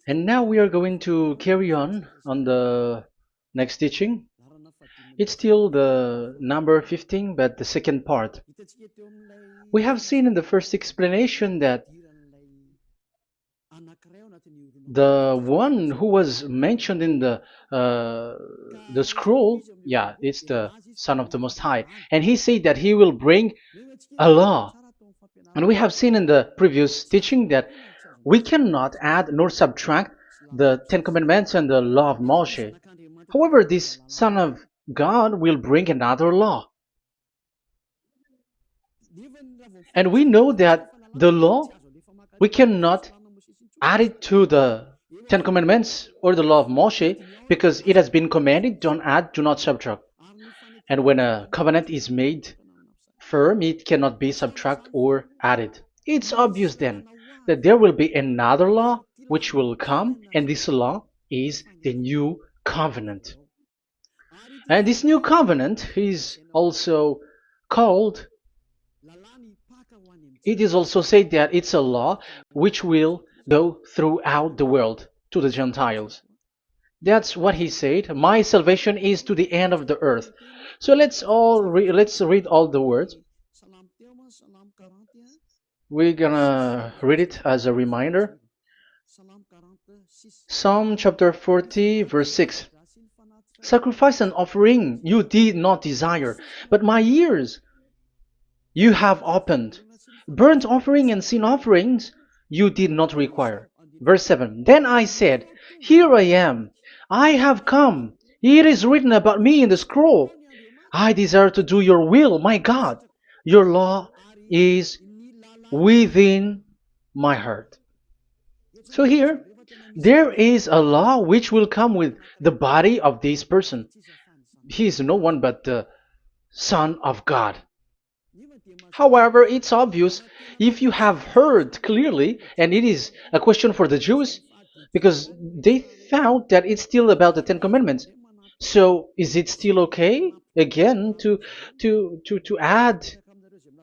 And now we are going to carry on the next teaching. It's still the number 15, but the second part. We have seen in the first explanation that the one who was mentioned in the scroll, yeah, it's the Son of the Most High, and he said that he will bring a law. And we have seen in the previous teaching that we cannot add nor subtract the Ten Commandments and the law of Moshe. However, this Son of God will bring another law. And we know that the law, we cannot add it to the Ten Commandments or the law of Moshe because it has been commanded, don't add, do not subtract. And when a covenant is made firm, it cannot be subtracted or added. It's obvious then that there will be another law which will come, and this law is the new covenant. And this new covenant is also called, it is also said that it's a law which will go throughout the world to the Gentiles. That's what he said. My salvation is to the end of the earth. So let's read all the words. We're gonna read it as a reminder. Psalm chapter 40, verse 6. Sacrifice and offering you did not desire, but my ears you have opened. Burnt offering and sin offerings you did not require. Verse 7. Then I said, here I am. I have come. It is written about me in the scroll. I desire to do your will, my God. Your law is within my heart. So here, there is a law which will come with the body of this person. He is no one but the Son of God. However, it's obvious if you have heard clearly, and it is a question for the Jews, because they found that it's still about the Ten Commandments. So is it still okay again to add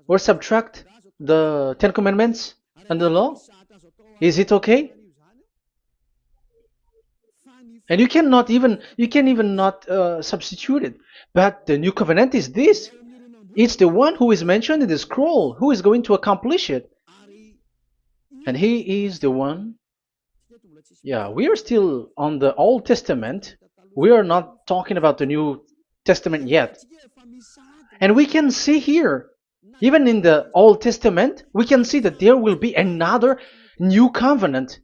or subtract the Ten Commandments and the law? Is it okay? And you can even not substitute it. But the new covenant is this. It's the one who is mentioned in the scroll who is going to accomplish it. And he is the one. Yeah, we are still on the Old Testament. We are not talking about the New Testament yet. And we can see here, even in the Old Testament, we can see that there will be another new covenant.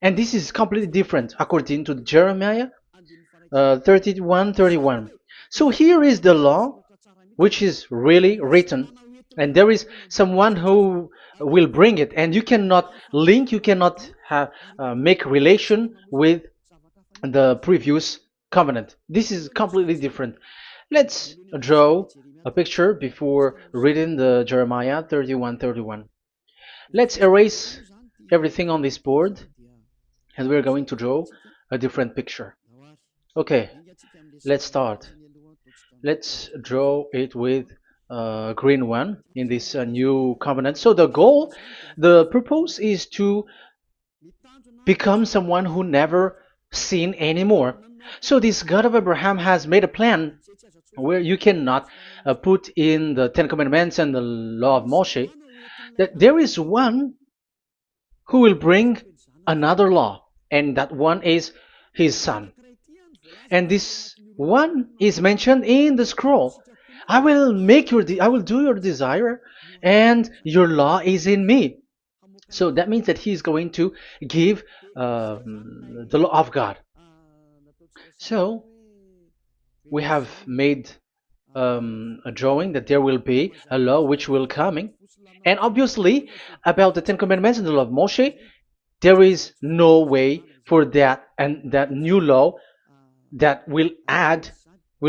And this is completely different according to Jeremiah 31:31. So here is the law which is really written, and there is someone who will bring it, and you cannot link, you cannot make relation with the previous covenant. This is completely different. Let's draw a picture before reading the Jeremiah 31:31. Let's erase everything on this board, and we're going to draw a different picture. Okay, let's start. Let's draw it with a green one in this new covenant. So the purpose is to become someone who never sin anymore. So this God of Abraham has made a plan where you cannot put in the Ten Commandments and the law of Moshe, that there is one who will bring another law, and that one is his son. And this one is mentioned in the scroll. I will do your desire, and your law is in me. So that means that he is going to give the law of God. So we have made a drawing that there will be a law which will coming, and obviously about the Ten Commandments and the law of Moshe, there is no way for that and that new law that will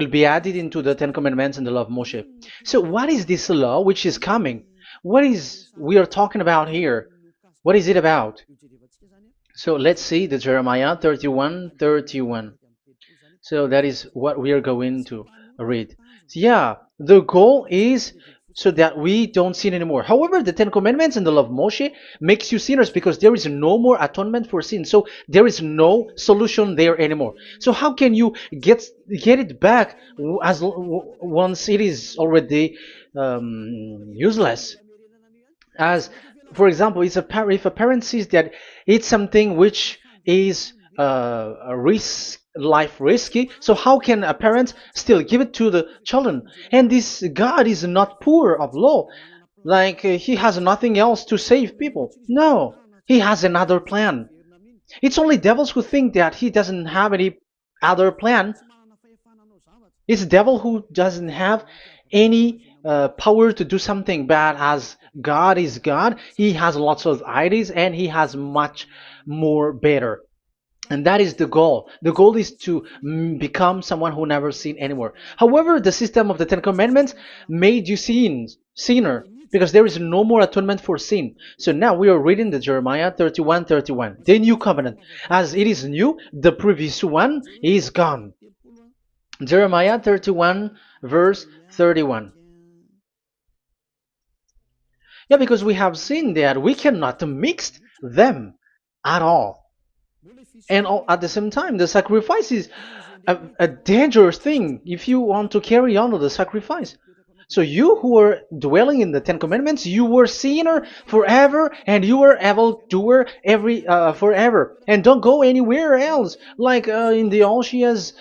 be added into the Ten Commandments and the law of Moshe. So what is this law which is coming? What is we are talking about here? What is it about? So let's see the Jeremiah 31:31. So that is what we are going to read. So yeah, the goal is so that we don't sin anymore. However, the Ten Commandments and the law of Moshe makes you sinners because there is no more atonement for sin. So there is no solution there anymore. So how can you get it back once it is already useless? As for example, if a parent sees that it's something which is a risk life risky, so how can a parent still give it to the children? And this God is not poor of law, like he has nothing else to save people. No, he has another plan. It's only devils who think that he doesn't have any other plan. It's the devil who doesn't have any power to do something bad. As God is God, he has lots of ideas and he has much more better. And that is the goal. The goal is to become someone who never sin anymore. However, the system of the Ten Commandments made you sinner, because there is no more atonement for sin. So now we are reading the Jeremiah 31:31, the new covenant. As it is new, the previous one is gone. Jeremiah 31 verse 31. Yeah, because we have seen that we cannot mix them at all. And at the same time, the sacrifice is a dangerous thing if you want to carry on with the sacrifice. So you who are dwelling in the Ten Commandments, you were sinner forever, and you were evil doer forever, and don't go anywhere else. Like in the Osea's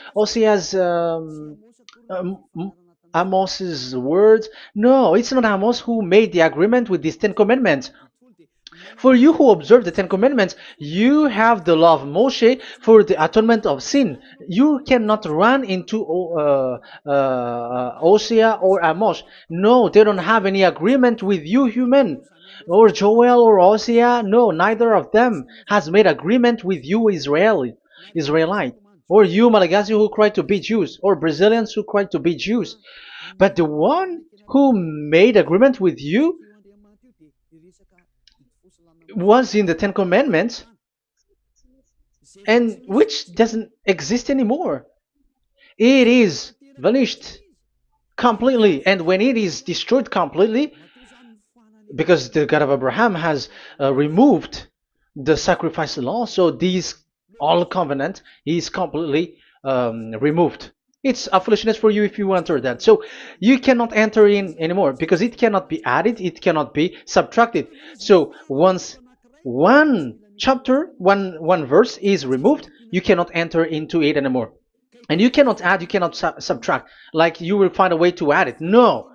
Amos's words. No, it's not Amos who made the agreement with these Ten Commandments. For you who observe the Ten Commandments, you have the law of Moshe for the atonement of sin. You cannot run into Osea or Amos. No, they don't have any agreement with you, human. Or Joel or Osea. No, neither of them has made agreement with you, Israelite. Or you, Malagasy, who cry to be Jews. Or Brazilians who cry to be Jews. But the one who made agreement with you was in the Ten Commandments, and which doesn't exist anymore. It is vanished completely, and when it is destroyed completely, because the God of Abraham has removed the sacrifice law, so this all covenant is completely removed. It's a foolishness for you if you enter that. So you cannot enter in anymore because it cannot be added, it cannot be subtracted. So once one chapter, one verse is removed, you cannot enter into it anymore. And you cannot add, you cannot subtract. Like you will find a way to add it. No.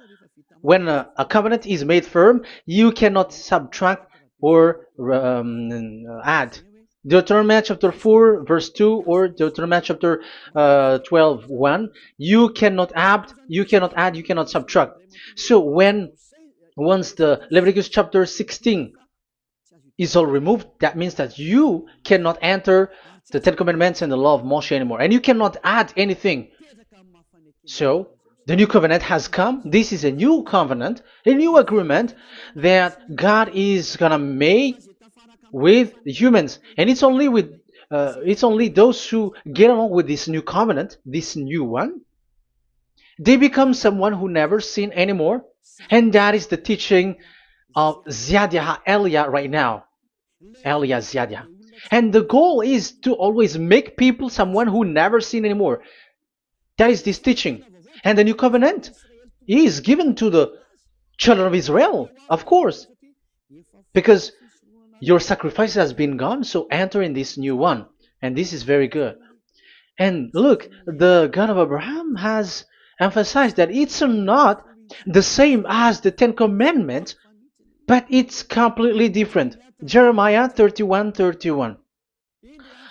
When a covenant is made firm, you cannot subtract or add. Deuteronomy chapter 4 verse 2 or Deuteronomy chapter 12 1, you cannot add, you cannot subtract. So once the Leviticus chapter 16 is all removed, that means that you cannot enter the Ten Commandments and the law of Moshe anymore, and you cannot add anything. So the new covenant has come. This is a new covenant, a new agreement that God is gonna make with humans, and it's only those who get along with this new covenant, this new one, they become someone who never sin anymore. And that is the teaching of Ziadia Elia right now, Elia Ziadia. And the goal is to always make people someone who never sin anymore. That is this teaching. And the new covenant is given to the children of Israel, of course, because your sacrifice has been gone, so enter in this new one. And this is very good. And look, the God of Abraham has emphasized that it's not the same as the Ten Commandments, but it's completely different. Jeremiah 31:31.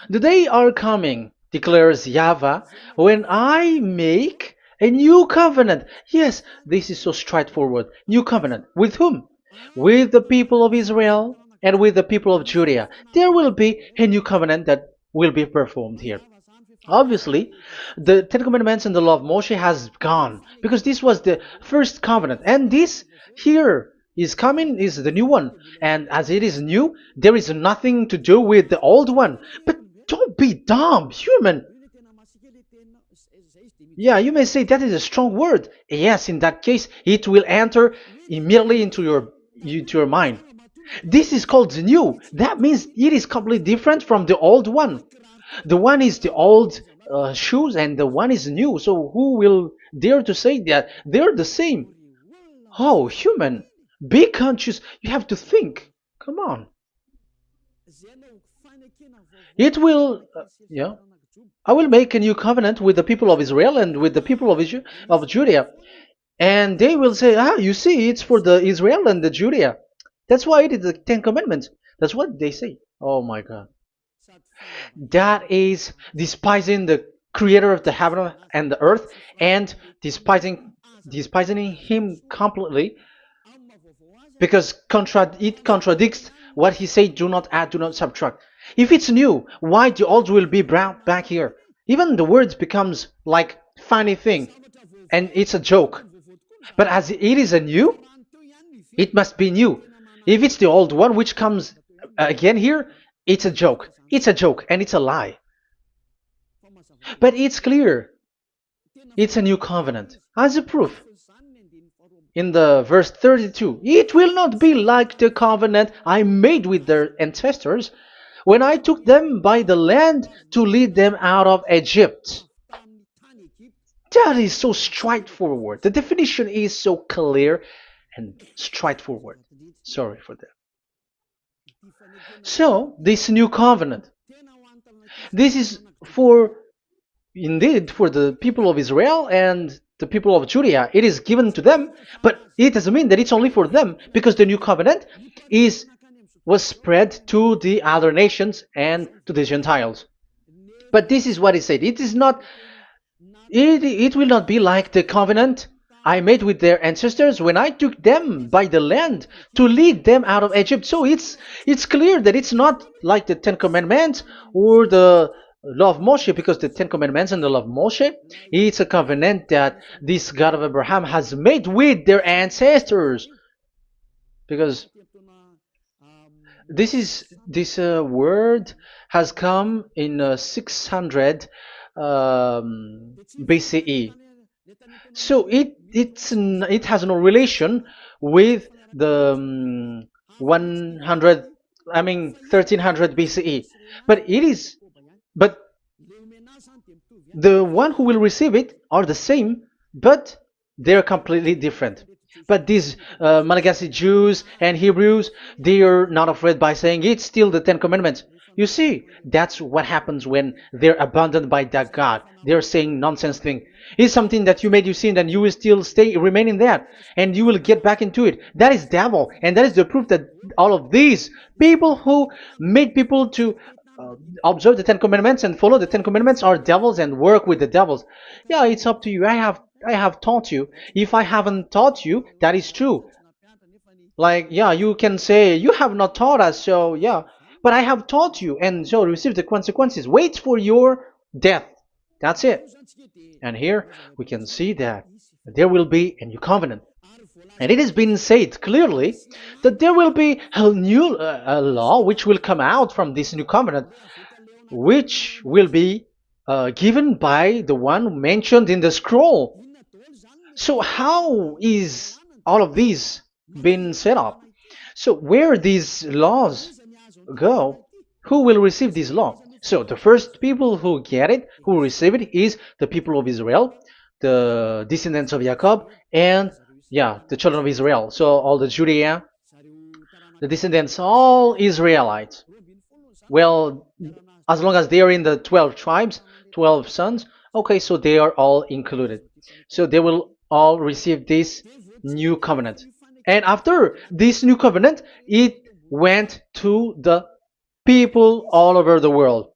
The day are coming, declares YAHVAH, when I make a new covenant. Yes, this is so straightforward. New covenant. With whom? With the people of Israel and with the people of Judea. There will be a new covenant that will be performed here. Obviously, the Ten Commandments and the law of Moshe has gone because this was the first covenant, and this here is coming is the new one. And as it is new, there is nothing to do with the old one. But don't be dumb, human. Yeah, you may say that is a strong word. Yes, in that case, it will enter immediately into your mind. This is called the new. That means it is completely different from the old one. The one is the old shoes and the one is new. So who will dare to say that they're the same? Oh, human, be conscious. You have to think. Come on. It will, yeah. I will make a new covenant with the people of Israel and with the people of Judea. And they will say, ah, you see, it's for the Israel and the Judea. That's why it is the Ten Commandments. That's what they say. Oh my God. That is despising the creator of the heaven and the earth and despising him completely because it contradicts what he said, do not add, do not subtract. If it's new, why the old will be brought back here? Even the words becomes like funny thing and it's a joke. But as it is a new, it must be new. If it's the old one which comes again here, it's a joke. It's a joke and it's a lie. But it's clear. It's a new covenant. As a proof, in the verse 32, it will not be like the covenant I made with their ancestors when I took them by the land to lead them out of Egypt. That is so straightforward. The definition is so clear and straightforward. Sorry for that. So, this new covenant, this is indeed for the people of Israel and the people of Judea. It is given to them, but it doesn't mean that it's only for them, because the new covenant was spread to the other nations and to the Gentiles. But this is what it said. It will not be like the covenant I made with their ancestors when I took them by the land to lead them out of Egypt. So it's clear that it's not like the Ten Commandments or the law of Moshe, because the Ten Commandments and the law of Moshe, it's a covenant that this God of Abraham has made with their ancestors. Because this word has come in 600 BCE. So it has no relation with the 1300 BCE. But the one who will receive it are the same, but they're completely different. But these Malagasy Jews and Hebrews, they are not afraid by saying it's still the Ten Commandments. You see, that's what happens when they're abandoned by that God. They're saying nonsense thing. It's something that you made you sin, and you will still remain in that, and you will get back into it. That is devil, and that is the proof that all of these people who made people to observe the Ten Commandments and follow the Ten Commandments are devils and work with the devils. Yeah, it's up to you. I have taught you. If I haven't taught you, that is true. Like, yeah, you can say you have not taught us, so yeah. But I have taught you, and so receive the consequences. Wait for your death. That's it. And here we can see that there will be a new covenant. And it has been said clearly that there will be a new law which will come out from this new covenant, which will be given by the one mentioned in the scroll. So how is all of these been set up? So where these laws go, who will receive this law? So the first people who get it, who receive it, is the people of Israel, the descendants of Jacob, and the children of Israel. So all the Judea, the descendants, all Israelites. Well, as long as they are in the 12 tribes, 12 sons, okay, so they are all included. So they will all receive this new covenant. And after this new covenant, it went to the people all over the world,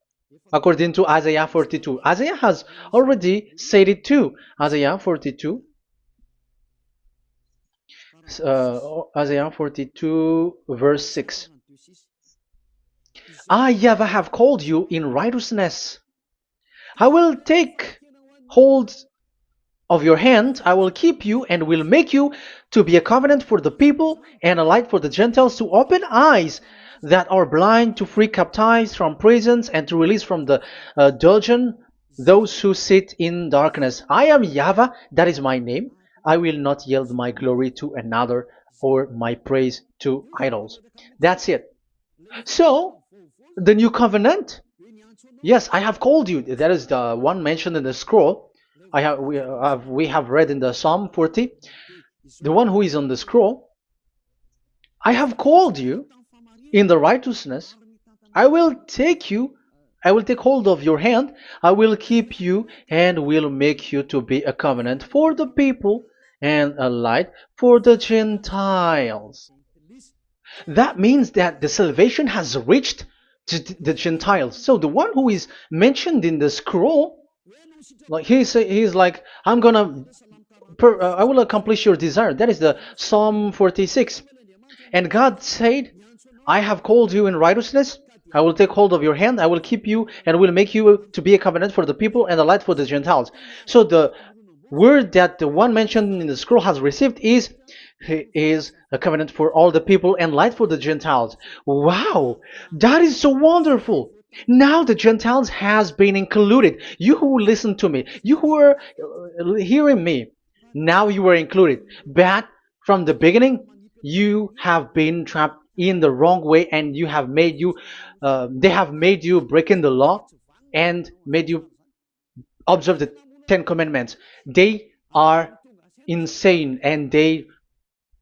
according to Isaiah 42. Isaiah has already said it too. Isaiah 42. Isaiah 42 verse 6. I, YAHVAH, have called you in righteousness. I will take hold of your hand. I will keep you and will make you to be a covenant for the people and a light for the Gentiles, to open eyes that are blind, to free captives from prisons, and to release from the dungeon those who sit in darkness. I am YAHVAH, that is my name. I will not yield my glory to another or my praise to idols. That's it. So, the new covenant, yes, I have called you. That is the one mentioned in the scroll. We have read in the Psalm 40, the one who is on the scroll. I have called you in the righteousness. I will take you, I will take hold of your hand, I will keep you, and will make you to be a covenant for the people and a light for the Gentiles. That means that the salvation has reached to the Gentiles. So the one who is mentioned in the scroll, like he's like, I will accomplish your desire. That is the Psalm 46. And God said, I have called you in righteousness. I will take hold of your hand. I will keep you and will make you to be a covenant for the people and a light for the Gentiles. So the word that the one mentioned in the scroll has received is he is a covenant for all the people and light for the Gentiles. Wow, that is so wonderful. Now the Gentiles has been included. You who listen to me, you who are hearing me, now you are included. But from the beginning, you have been trapped in the wrong way, and they have made you breaking the law and made you observe the Ten Commandments. They are insane and they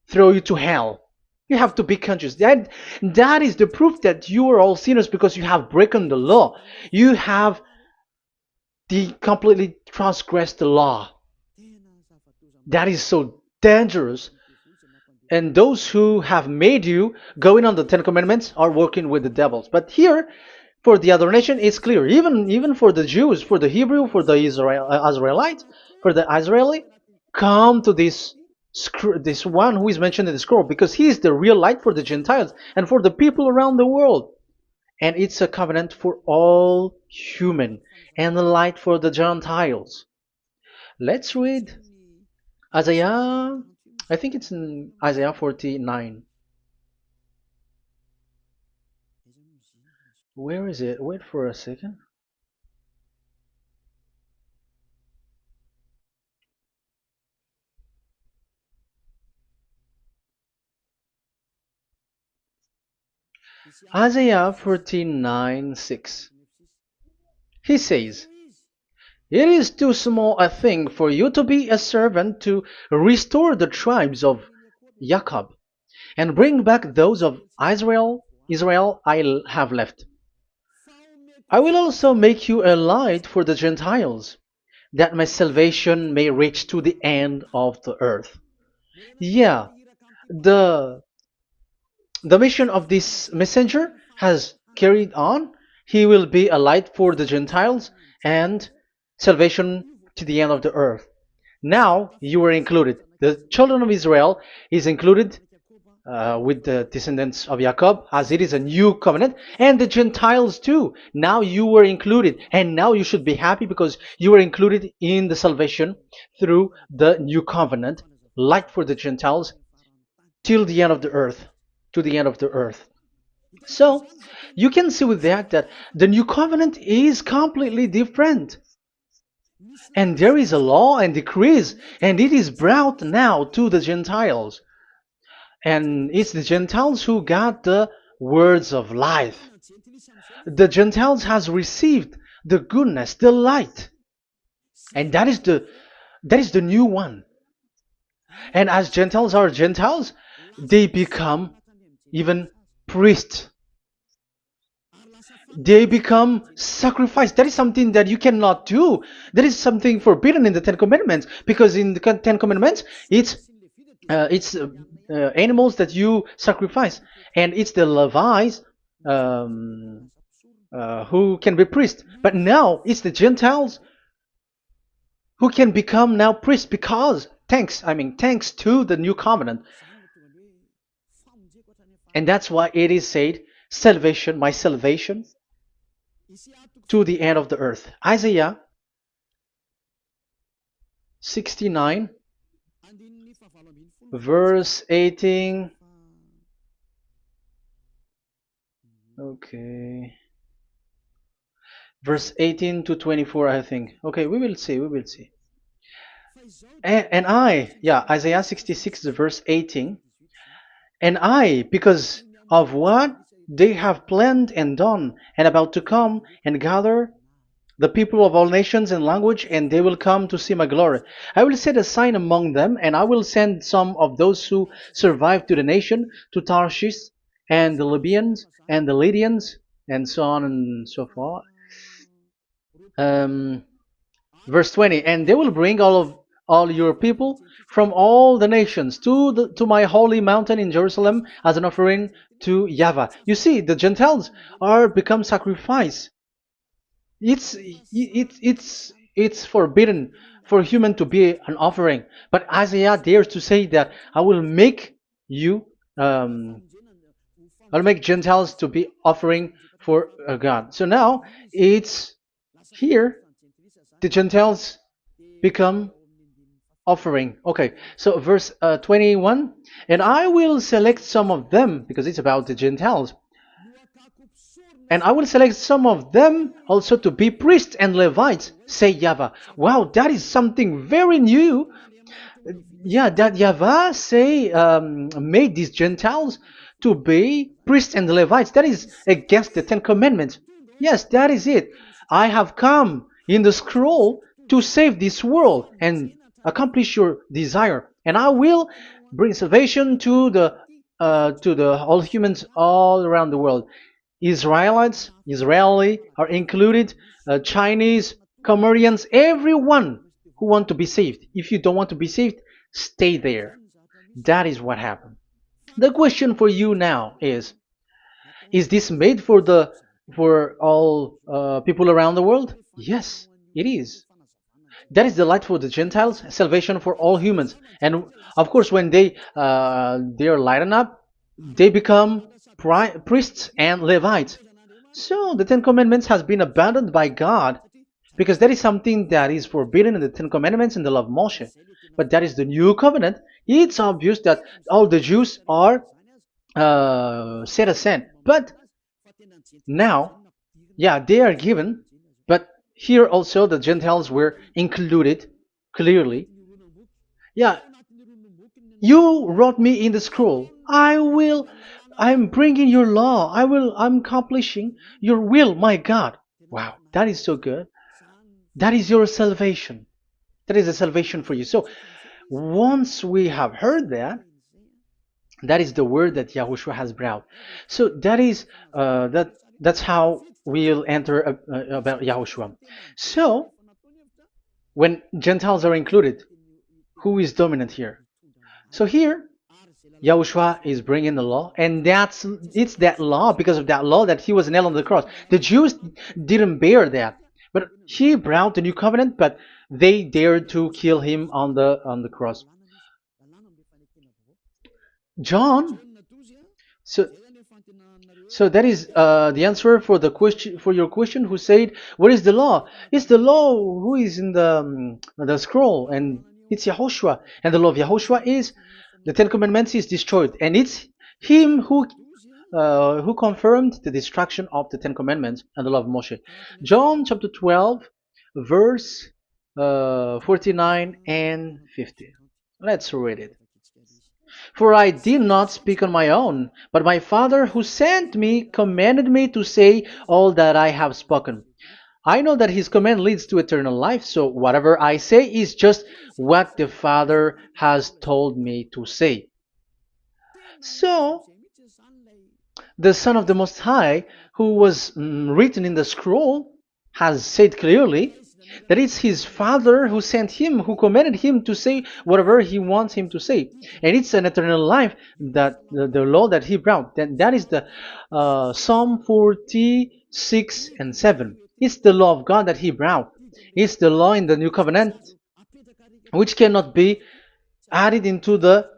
throw you to hell. You have to be conscious. That is the proof that you are all sinners because you have broken the law. You have completely transgressed the law. That is so dangerous. And those who have made you going on the Ten Commandments are working with the devils. But here, for the other nation, it's clear. Even for the Jews, for the Hebrew, for the Israelite, for the Israeli, come to this one who is mentioned in the scroll, because he is the real light for the Gentiles and for the people around the world. And it's a covenant for all human and a light for the Gentiles. Let's read Isaiah. I think it's in Isaiah 49. Where is it? Wait for a second. Isaiah 49:6. He says, it is too small a thing for you to be a servant to restore the tribes of Jacob and bring back those of Israel I have left. I will also make you a light for the Gentiles, that my salvation may reach to the end of the earth. Yeah, the the mission of this messenger has carried on. He will be a light for the Gentiles and salvation to the end of the earth. Now you are included. The children of Israel is included with the descendants of Jacob, as it is a new covenant, and the Gentiles too. Now you were included, and now you should be happy because you were included in the salvation through the new covenant, light for the Gentiles, till the end of the earth, to the end of the earth. So you can see with that the new covenant is completely different. And there is a law and decrees, and it is brought now to the Gentiles. And it's the Gentiles who got the words of life. The Gentiles has received the goodness, the light. And that is the new one. And as Gentiles are Gentiles, they become even priests. They become sacrificed. That is something that you cannot do. That is something forbidden in the Ten Commandments, because in the Ten Commandments, it's animals that you sacrifice, and it's the Levites who can be priests. But now it's the Gentiles who can become now priests, because thanks to the new covenant. And that's why it is said, salvation, my salvation, to the end of the earth. Isaiah 69, verse 18. Okay. Verse 18 to 24, I think. Okay, we will see. And Isaiah 66, verse 18. And I, because of what they have planned and done, and about to come and gather the people of all nations and language, and they will come to see my glory. I will set a sign among them, and I will send some of those who survive to the nation, to Tarshish, and the Libyans, and the Lydians, and so on and so forth. Um, Verse 20, and they will bring all your people from all the nations to my holy mountain in Jerusalem as an offering to YAHVAH. You see, the Gentiles are become sacrifice. It's forbidden for human to be an offering. But Isaiah dares to say that I will make you, I'll make Gentiles to be offering for God. So now it's here the Gentiles become offering. Okay, so verse 21, and I will select some of them, because it's about the Gentiles, and I will select some of them also to be priests and Levites, say YAHVAH. Wow, that is something very new. Yeah, that YAHVAH say made these Gentiles to be priests and Levites. That is against the Ten Commandments. Yes, that is it. I have come in the scroll to save this world and accomplish your desire, and I will bring salvation to the all humans all around the world. Israeli are included, Chinese, Comorians, everyone who want to be saved. If you don't want to be saved, stay there. That is what happened. The question for you now is this made for all people around the world? Yes, it is. That is the light for the Gentiles, salvation for all humans. And of course, when they are lightened up, they become priests and Levites. So the Ten Commandments has been abandoned by God, because that is something that is forbidden in the Ten Commandments and the law of Moshe. But that is the new covenant. It's obvious that all the Jews are set aside. But now, yeah, they are given, but here also the Gentiles were included clearly. Yeah, you wrote me in the scroll. I'm bringing your law. I'm accomplishing your will, my God. Wow, that is so good. That is your salvation. That is a salvation for you. So once we have heard that, that is the word that Yahushua has brought. So that's how we'll enter about Yahushua. So when Gentiles are included, who is dominant here? So here, Yahushua is bringing the law, and it's that law, because of that law, that he was nailed on the cross. The Jews didn't bear that, but he brought the new covenant, but they dared to kill him on the cross. John, so so that is the answer for the question, for your question. Who said, "What is the law?" It's the law who is in the scroll, and it's Yahushua. And the law of Yahushua is the Ten Commandments is destroyed, and it's him who confirmed the destruction of the Ten Commandments and the law of Moshe. John chapter 12, verse 49 and 50. Let's read it. For I did not speak on my own, but my Father who sent me commanded me to say all that I have spoken. I know that his command leads to eternal life, so whatever I say is just what the Father has told me to say. So, the Son of the Most High, who was written in the scroll, has said clearly that it's his Father who sent him, who commanded him to say whatever he wants him to say. And it's an eternal life, that the law that he brought. That is the Psalm 46 and 7. It's the law of God that he brought. It's the law in the new covenant, which cannot be added into the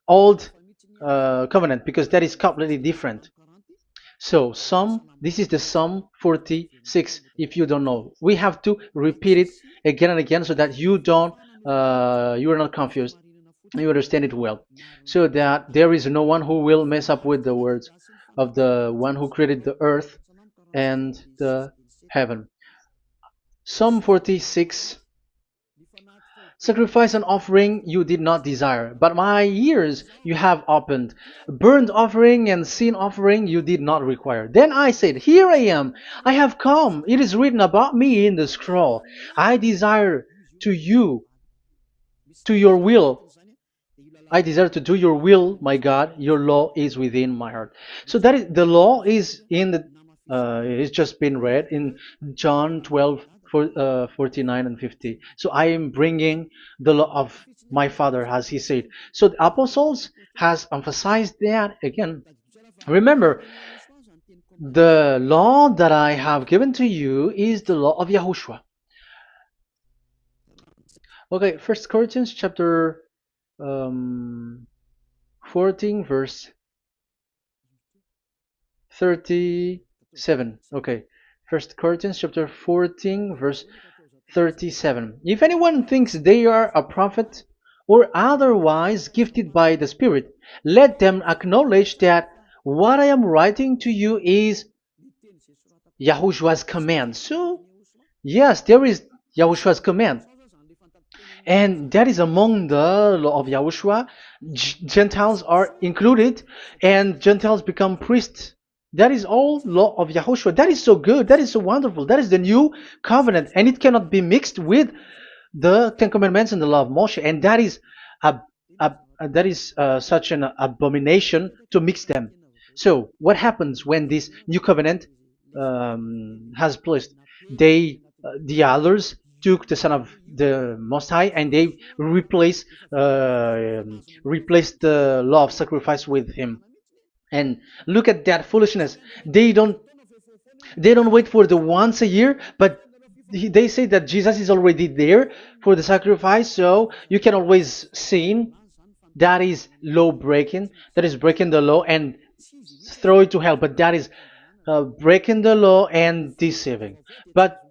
old covenant, because that is completely different. So this is the Psalm 46. If you don't know, we have to repeat it again and again, so that you are not confused. You understand it well, so that there is no one who will mess up with the words of the one who created the earth and the heaven. Psalm 46 Sacrifice and offering you did not desire, but my ears you have opened. Burnt offering and sin offering you did not require. Then I said, Here I am, I have come. It is written about me in the scroll. I desire to you, to your will. I desire to do your will, my God. Your law is within my heart. So that is the law is in the. It's just been read in John 12, 49 and 50. So I am bringing the law of my Father, as he said. So the apostles has emphasized that again. Remember, the law that I have given to you is the law of Yahushua. Okay, First Corinthians chapter 14 verse 37. Okay, First Corinthians chapter 14 verse 37. If anyone thinks they are a prophet or otherwise gifted by the Spirit, let them acknowledge that what I am writing to you is Yahushua's command. So yes, there is Yahushua's command, and that is among the law of Yahushua. Gentiles are included, and Gentiles become priests. That is all law of Yahushua. That is so good. That is so wonderful. That is the new covenant, and it cannot be mixed with the Ten Commandments and the law of Moshe. And that is such an abomination to mix them. So what happens when this new covenant has placed? The others took the Son of the Most High and they replaced the law of sacrifice with him. And look at that foolishness. They don't wait for the once a year, but they say that Jesus is already there for the sacrifice, so you can always sin. That is law breaking. That is breaking the law and throw it to hell. But that is breaking the law and deceiving. But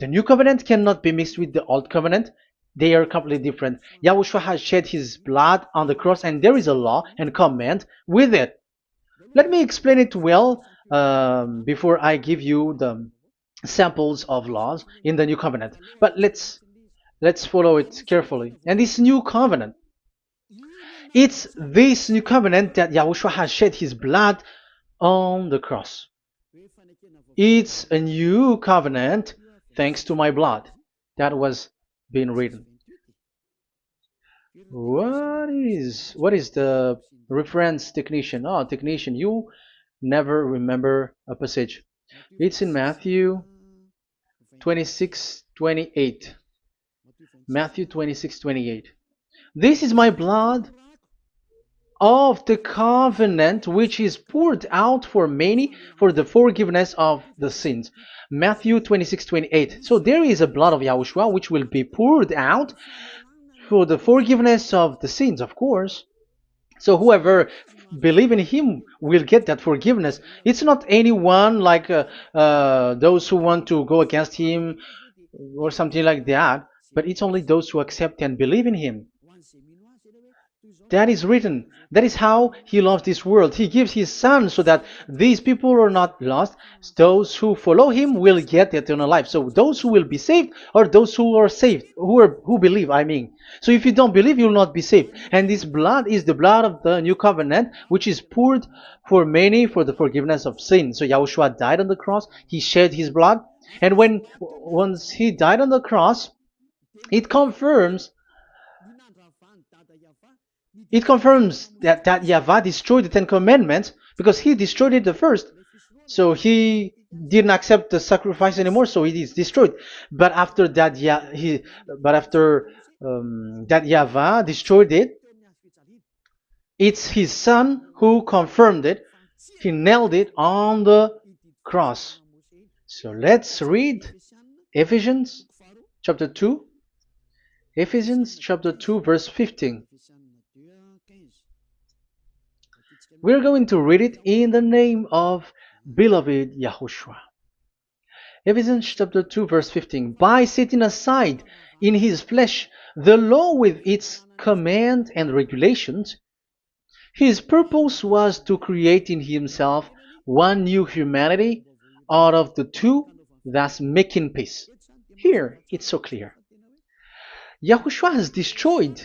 the new covenant cannot be mixed with the old covenant. They are completely different. Yahushua has shed his blood on the cross, and there is a law and command with it. Let me explain it well before I give you the samples of laws in the new covenant. But let's follow it carefully. And this new covenant, it's this new covenant that Yahushua has shed his blood on the cross. It's a new covenant thanks to my blood that was being written. What is the reference technician? Oh, technician, you never remember a passage. It's in Matthew 26:28. Matthew 26:28. This is my blood of the covenant which is poured out for many for the forgiveness of the sins. Matthew 26:28. So there is a blood of Yahushua which will be poured out for the forgiveness of the sins, of course. So whoever believe in him will get that forgiveness. It's not anyone like those who want to go against him or something like that, but it's only those who accept and believe in him. That is written. That is how he loves this world. He gives his son so that these people are not lost. Those who follow him will get eternal life. So those who will be saved are those who are saved, who believe, I mean. So if you don't believe, you will not be saved. And this blood is the blood of the new covenant, which is poured for many for the forgiveness of sin. So Yahushua died on the cross. He shed his blood. And once he died on the cross, it confirms that YAHVAH destroyed the Ten Commandments because he destroyed it the first. So he didn't accept the sacrifice anymore, so it is destroyed. But after that, that YAHVAH destroyed it, it's his son who confirmed it. He nailed it on the cross. So let's read Ephesians chapter 2. Ephesians chapter 2 verse 15. We're going to read it in the name of beloved Yahushua. Ephesians chapter 2 verse 15. By setting aside in his flesh the law with its command and regulations, his purpose was to create in himself one new humanity out of the two, thus making peace. Here, it's so clear. Yahushua has destroyed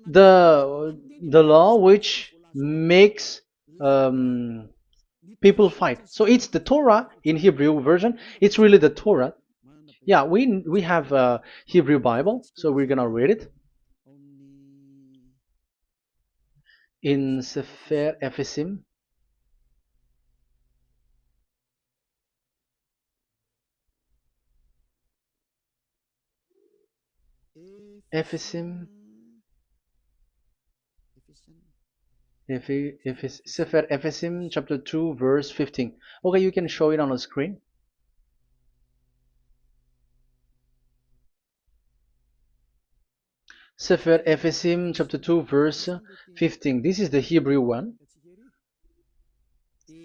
the law which makes people fight. So it's the Torah in Hebrew version. It's really the Torah. Yeah, we have a Hebrew Bible, so we're gonna read it in Sefer Ephesim. Ephesim. Sefer Ephesim chapter 2 verse 15. Okay, you can show it on the screen. Sefer Ephesim chapter 2 verse 15. This is the Hebrew one.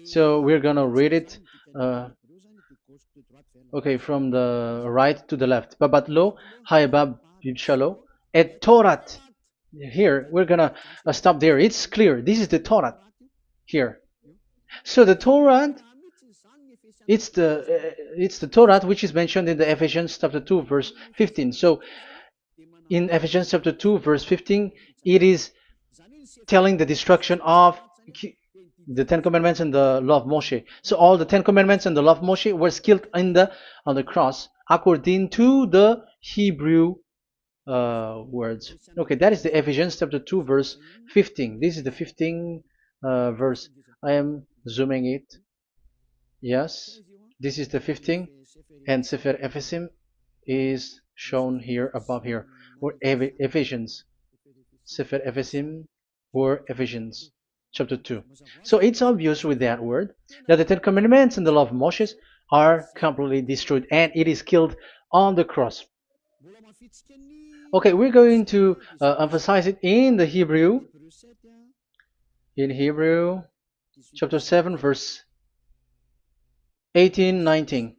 So we're gonna read it okay, from the right to the left. Babat lo haibab shalo et Torat. Here we're gonna stop there. It's clear. This is the Torah here. So the Torah, it's the Torah which is mentioned in the Ephesians chapter 2 verse 15. So in Ephesians chapter 2 verse 15, it is telling the destruction of the Ten Commandments and the law of Moshe. So all the Ten Commandments and the law of Moshe were killed on the cross according to the Hebrew words. Okay, that is the Ephesians chapter 2 verse 15. This is the 15 verse. I am zooming it. Yes, this is the 15, and Sefer Ephesim is shown here above here, or Ephesians. Sefer Ephesim or Ephesians chapter 2. So it's obvious with that word that the Ten Commandments and the law of Moses are completely destroyed, and it is killed on the cross. Okay, we're going to emphasize it in the Hebrew. In Hebrew chapter 7 verse 18, 19.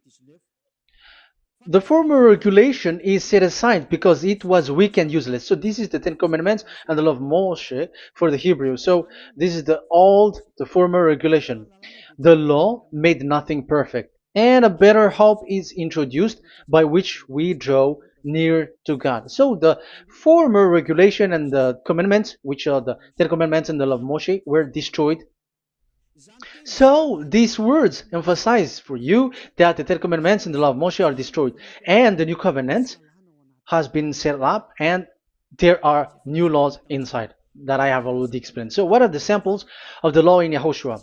The former regulation is set aside because it was weak and useless. So this is the Ten Commandments and the law of Moshe for the Hebrew. So this is the former regulation. The law made nothing perfect, and a better hope is introduced by which we draw near to God. So the former regulation and the commandments, which are the Ten Commandments and the law of Moshe, were destroyed. So these words emphasize for you that the Ten Commandments and the law of Moshe are destroyed, and the new covenant has been set up, and there are new laws inside that I have already explained. So what are the samples of the law in Yahushua?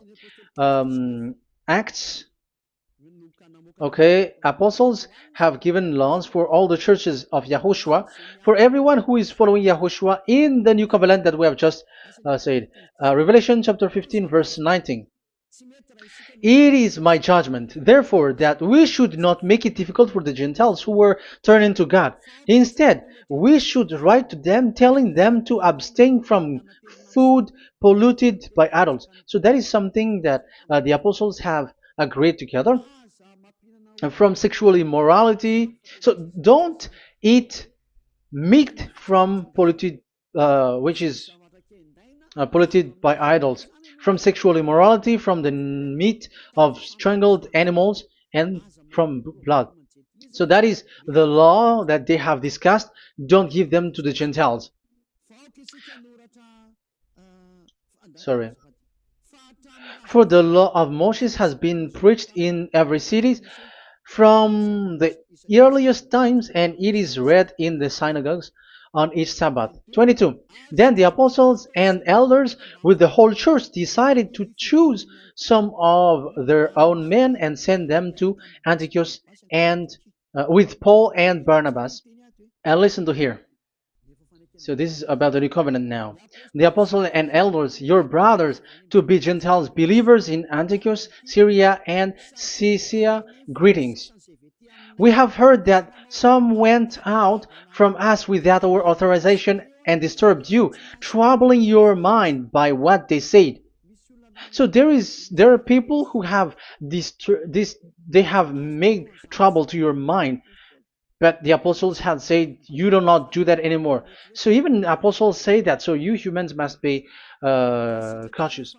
Acts. Okay, apostles have given laws for all the churches of Yahushua, for everyone who is following Yahushua in the new covenant that we have just said. Revelation chapter 15 verse 19. It is my judgment, therefore, that we should not make it difficult for the Gentiles who were turning to God. Instead, we should write to them telling them to abstain from food polluted by idols. So that is something that the apostles have agreed together. And from sexual immorality. So don't eat meat from polluted, which is polluted by idols, from sexual immorality, from the meat of strangled animals, and from blood. So that is the law that they have discussed. Don't give them to the Gentiles. Sorry. For the law of Moses has been preached in every city from the earliest times, and it is read in the synagogues on each Sabbath. 22. Then the apostles and elders with the whole church decided to choose some of their own men and send them to Antioch and with Paul and Barnabas. And listen to here. So this is about the new covenant now. The apostles and elders, your brothers, to be Gentiles believers in Antioch, Syria, and Cilicia, greetings. We have heard that some went out from us without our authorization and disturbed you, troubling your mind by what they said. So there are people who have they have made trouble to your mind. But the apostles had said, you do not do that anymore. So even apostles say that. So you humans must be cautious.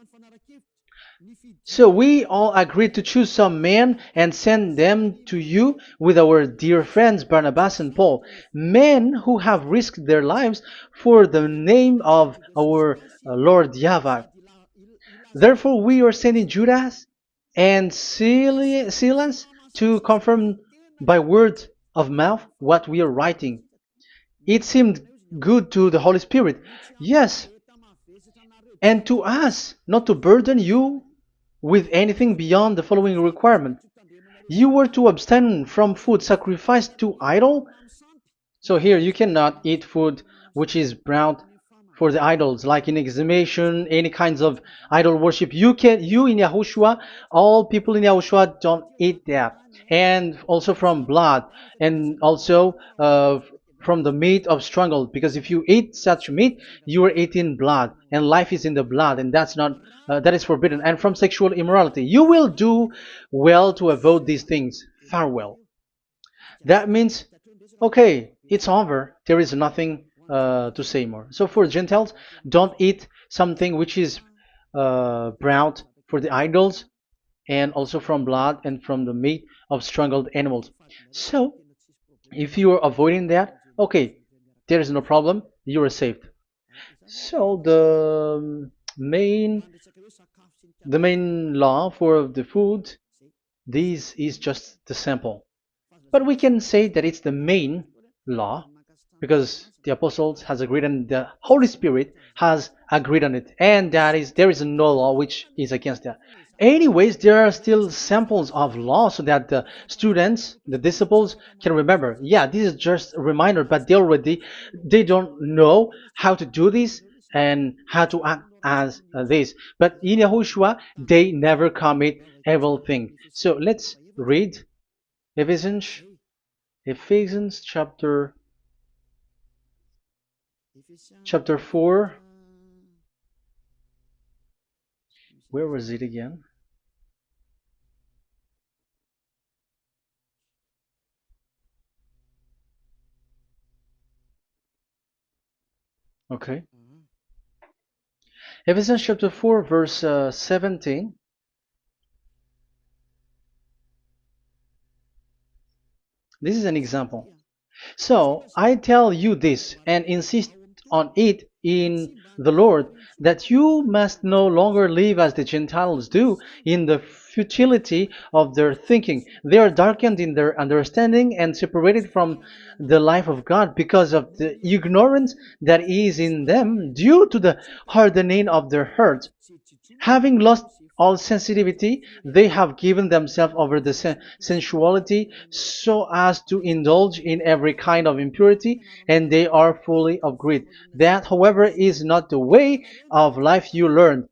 So we all agreed to choose some men and send them to you with our dear friends Barnabas and Paul, men who have risked their lives for the name of our Lord YAHVAH. Therefore we are sending Judas and Silas to confirm by word of mouth what we are writing. It seemed good to the Holy Spirit, yes, and to us, not to burden you with anything beyond the following requirement. You were to abstain from food sacrificed to idol. So here you cannot eat food which is brought for the idols, like in exhumation, any kinds of idol worship. You in Yahushua, all people in Yahushua don't eat that, and also from blood, and also from the meat of strangled. Because if you eat such meat, you are eating blood, and life is in the blood, and that's not that is forbidden. And from sexual immorality, you will do well to avoid these things. Farewell. That means, okay, it's over. There is nothing to say more. So for Gentiles, don't eat something which is brought for the idols, and also from blood and from the meat of strangled animals. So if you are avoiding that, okay, there is no problem. You are saved. So the main law for the food, this is just the sample. But we can say that it's the main law because the apostles has agreed and the Holy Spirit has agreed on it, and that is there is no law which is against that. Anyways, there are still samples of law so that the students, the disciples, can remember. Yeah, this is just a reminder, but they don't know how to do this and how to act as this. But in Yahushua, they never commit evil thing. So let's read Ephesians Ephesians chapter 4. Where was it again? Okay. Ephesians chapter 4 verse 17. This is an example. So I tell you this and insist on it in the Lord, that you must no longer live as the Gentiles do in the futility of their thinking. They are darkened in their understanding and separated from the life of God because of the ignorance that is in them due to the hardening of their hearts. Having lost all sensitivity, they have given themselves over to sensuality so as to indulge in every kind of impurity, and they are fully of greed. That, however, is not the way of life you learned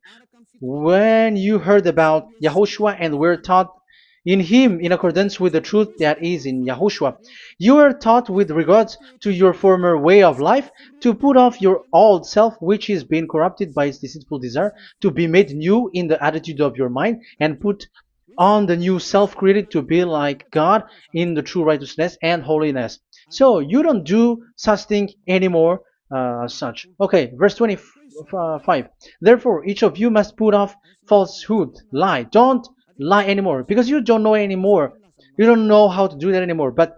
when you heard about Yahushua and were taught in him in accordance with the truth that is in Yahushua. You are taught with regards to your former way of life to put off your old self, which is being corrupted by its deceitful desire, to be made new in the attitude of your mind, and put on the new self created to be like God in the true righteousness and holiness. So you don't do such thing anymore. Such. Okay, verse 25. Therefore, each of you must put off falsehood, lie. Don't lie anymore because you don't know anymore. You don't know how to do that anymore. But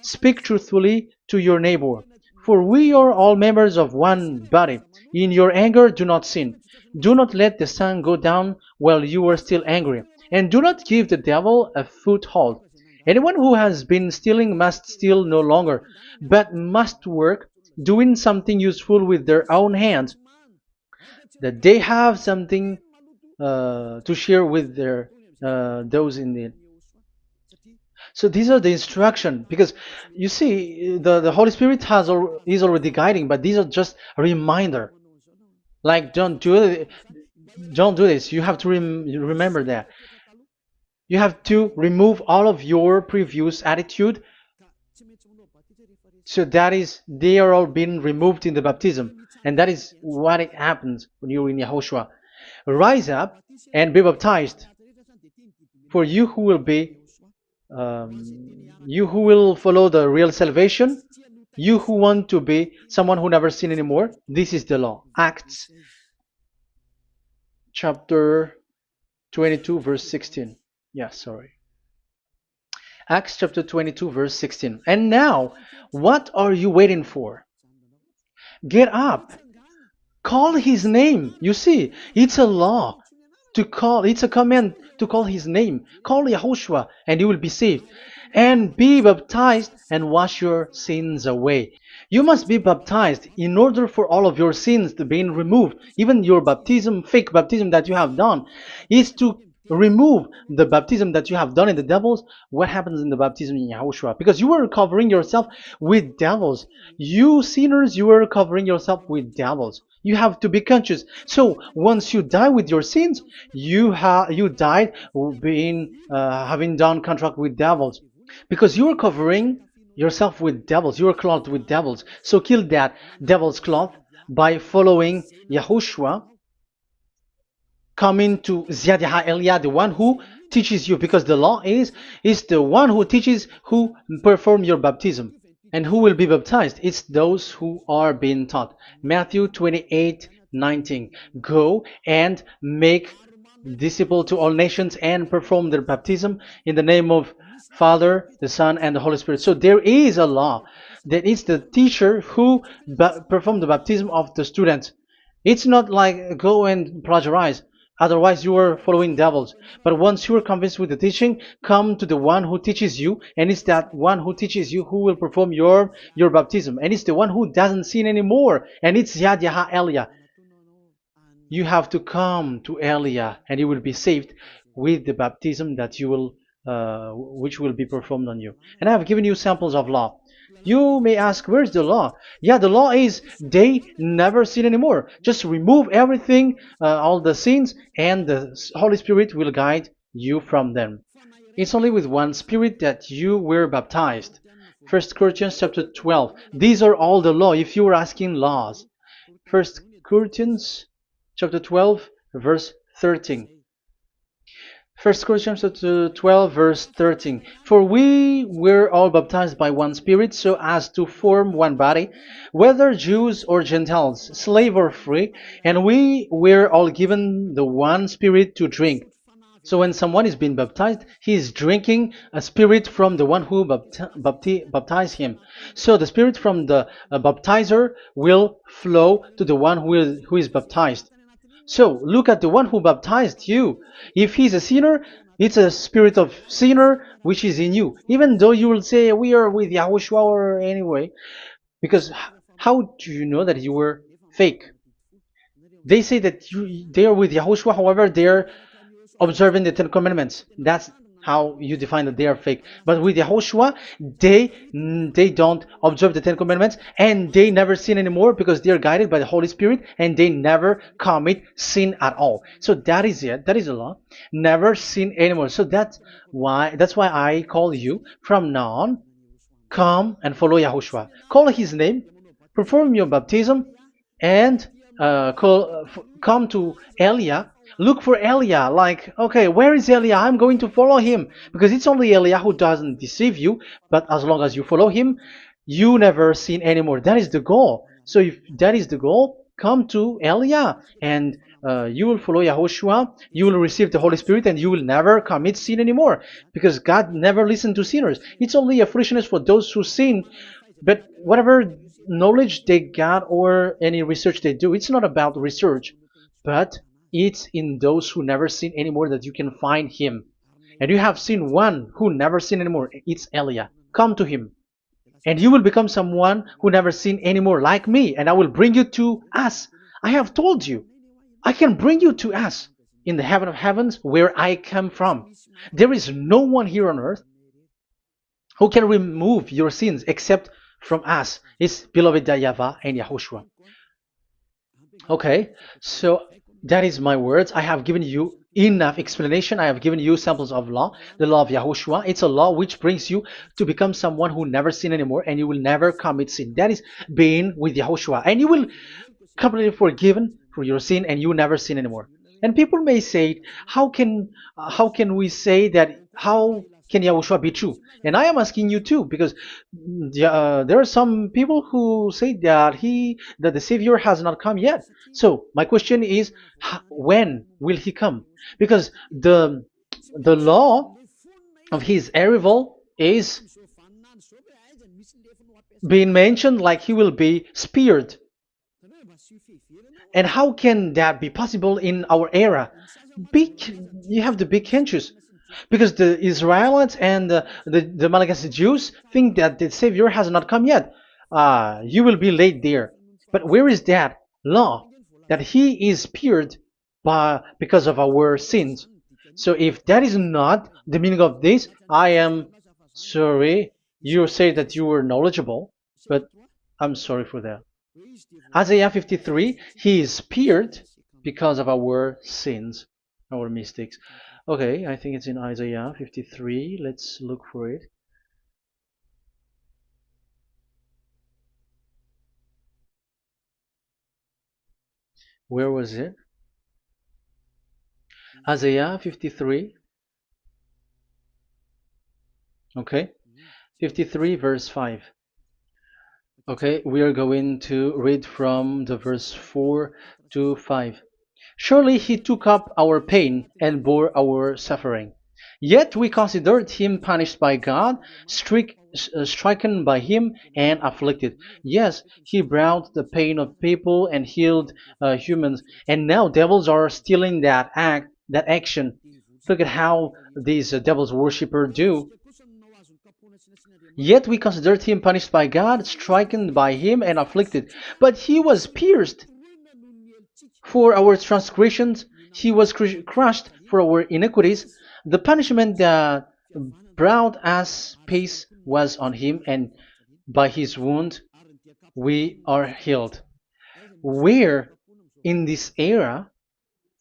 speak truthfully to your neighbor. For we are all members of one body. In your anger, do not sin. Do not let the sun go down while you are still angry. And do not give the devil a foothold. Anyone who has been stealing must steal no longer, but must work, doing something useful with their own hands, that they have something to share with their those in need. So these are the instruction because you see the Holy Spirit is already guiding, but these are just a reminder. Like don't do this. You have to remember that. You have to remove all of your previous attitude. So that is they are all being removed in the baptism, and that is what it happens when you're in Yahushua. Rise up and be baptized, for you who will follow the real salvation, you who want to be someone who never sin anymore. This is the law. Acts chapter 22 verse 16. Yeah, sorry. Acts chapter 22 verse 16. And now, what are you waiting for? Get up. Call his name. You see, it's a law to call, it's a command to call his name. Call Yahushua and you will be saved. And be baptized and wash your sins away. You must be baptized in order for all of your sins to be removed. Even your baptism, fake baptism that you have done, is to remove the baptism that you have done in the devils. What happens in the baptism in Yahushua? Because you were covering yourself with devils. You sinners, you were covering yourself with devils. You have to be conscious. So once you die with your sins, you died being having done contract with devils, because you are covering yourself with devils. You are clothed with devils. So kill that devil's cloth by following Yahushua, coming to Ziad Elia, the one who teaches you, because the law is the one who teaches who perform your baptism. And who will be baptized? It's those who are being taught. Matthew 28:19. Go and make disciple to all nations and perform their baptism in the name of Father, the Son, and the Holy Spirit. So there is a law that is the teacher who perform the baptism of the students. It's not like go and plagiarize. Otherwise, you are following devils. But once you are convinced with the teaching, come to the one who teaches you, and it's that one who teaches you who will perform your baptism. And it's the one who doesn't sin anymore. And it's Yad Yaha Elia. You have to come to Elia, and you will be saved with the baptism that you will, which will be performed on you. And I have given you samples of law. You may ask, where's the law? Yeah, the law is they never sin anymore. Just remove everything, all the sins, and the Holy Spirit will guide you from them. It's only with one Spirit that you were baptized. 1 Corinthians chapter 12. These are all the law, if you were asking laws. 1 Corinthians chapter 12, verse 13. 1 Corinthians chapter 12, verse 13. For we were all baptized by one Spirit, so as to form one body, whether Jews or Gentiles, slave or free, and we were all given the one Spirit to drink. So when someone is being baptized, he is drinking a spirit from the one who baptized him. So the spirit from the baptizer will flow to the one who is baptized. So look at the one who baptized you. If he's a sinner, it's a spirit of sinner which is in you. Even though you will say we are with YAHOSHUAH or anyway, because how do you know that you were fake? They say that they are with YAHOSHUAH, however, they are observing the Ten Commandments. That's how you define that they are fake. But with YAHOSHUAH, they don't observe the Ten Commandments, and they never sin anymore because they are guided by the Holy Spirit, and they never commit sin at all. So that is it. That is the law. Never sin anymore. So that's why I call you from now on. Come and follow YAHOSHUAH. Call his name, perform your baptism, and come to Elia. Look for Elia, like, okay, where is Elia? I'm going to follow him, because it's only Elia who doesn't deceive you. But as long as you follow him, you never sin anymore. That is the goal. So if that is the goal, come to Elia, and you will follow YAHOSHUAH. You will receive the Holy Spirit, and you will never commit sin anymore, because God never listened to sinners. It's only a foolishness for those who sin. But whatever knowledge they got or any research they do, it's not about research, but it's in those who never sin anymore that you can find him. And you have seen one who never sin anymore. It's Elia. Come to him, and you will become someone who never sin anymore, like me, and I will bring you to us. I have told you, I can bring you to us in the heaven of heavens, where I come from. There is no one here on earth who can remove your sins except from us. It's beloved YAHVAH and YAHOSHUAH. Okay, so that is my words. I have given you enough explanation. I have given you samples of law, the law of YAHOSHUAH. It's a law which brings you to become someone who never sin anymore, and you will never commit sin. That is being with YAHOSHUAH, and you will completely forgiven for your sin, and you never sin anymore. And people may say, how can we say that? How can Yahushua be true? And I am asking you too, because there are some people who say that the Savior has not come yet. So my question is, when will he come? Because the law of his arrival is being mentioned like he will be speared. And how can that be possible in our era? You have to be conscious. Because the Israelites and the Malagasy Jews think that the Savior has not come yet. You will be late there. But where is that law? That he is speared because of our sins. So if that is not the meaning of this, I am sorry. You say that you were knowledgeable, but I'm sorry for that. Isaiah 53, he is speared because of our sins, our mistakes. Okay, I think it's in Isaiah 53. Let's look for it. Where was it? Isaiah 53. Okay, 53 verse 5. Okay, we are going to read from the verse 4 to 5. Surely he took up our pain and bore our suffering. Yet we considered him punished by God, stricken by him, and afflicted. Yes, he brought the pain of people and healed humans. And now devils are stealing that action. Look at how these devils worshippers do. Yet we considered him punished by God, stricken by him, and afflicted. But he was pierced for our transgressions, he was crushed for our iniquities. The punishment that brought us peace was on him, and by his wound we are healed. Where in this era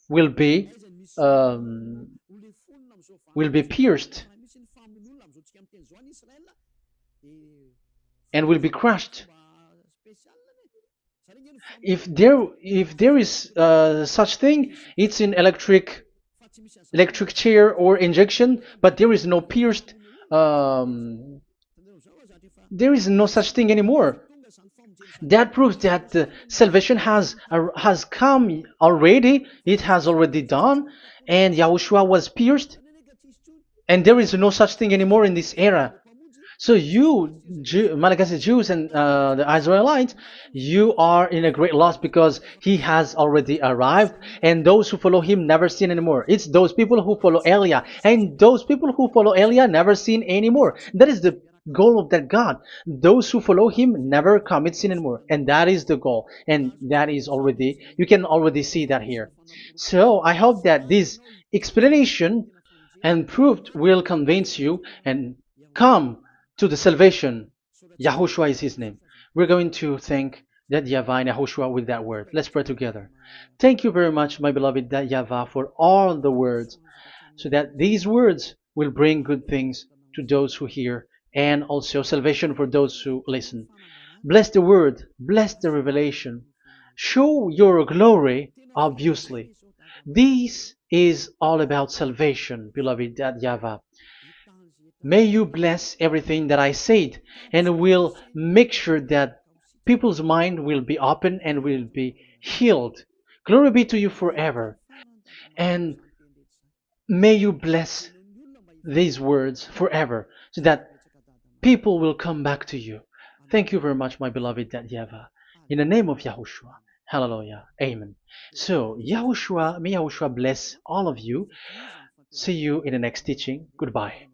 will be um, will be pierced and will be crushed. If there is such thing, it's in electric chair or injection, but there is no pierced. Um, there is no such thing anymore. That proves that salvation has come already. It has already done, and Yahushua was pierced, and there is no such thing anymore in this era. So you, Malagasy Jews and the Israelites, you are in a great loss because he has already arrived, and those who follow him never sin anymore. It's those people who follow Elia, and those people who follow Elia never sin anymore. That is the goal of that God. Those who follow him never commit sin anymore, and that is the goal. And that is already, you can already see that here. So I hope that this explanation and proof will convince you and come to the salvation. Yahushua is his name. We're going to thank that YAHVAH and Yahushua with that word. Let's pray together. Thank you very much, my beloved that YAHVAH, for all the words, so that these words will bring good things to those who hear, and also salvation for those who listen. Bless the word, bless the revelation. Show your glory, obviously. This is all about salvation, beloved that YAHVAH. May you bless everything that I said, and will make sure that people's mind will be open and will be healed. Glory be to you forever. And may you bless these words forever, so that people will come back to you. Thank you very much, my beloved YAHVAH. In the name of Yahushua. Hallelujah. Amen. So, Yahushua, may Yahushua bless all of you. See you in the next teaching. Goodbye.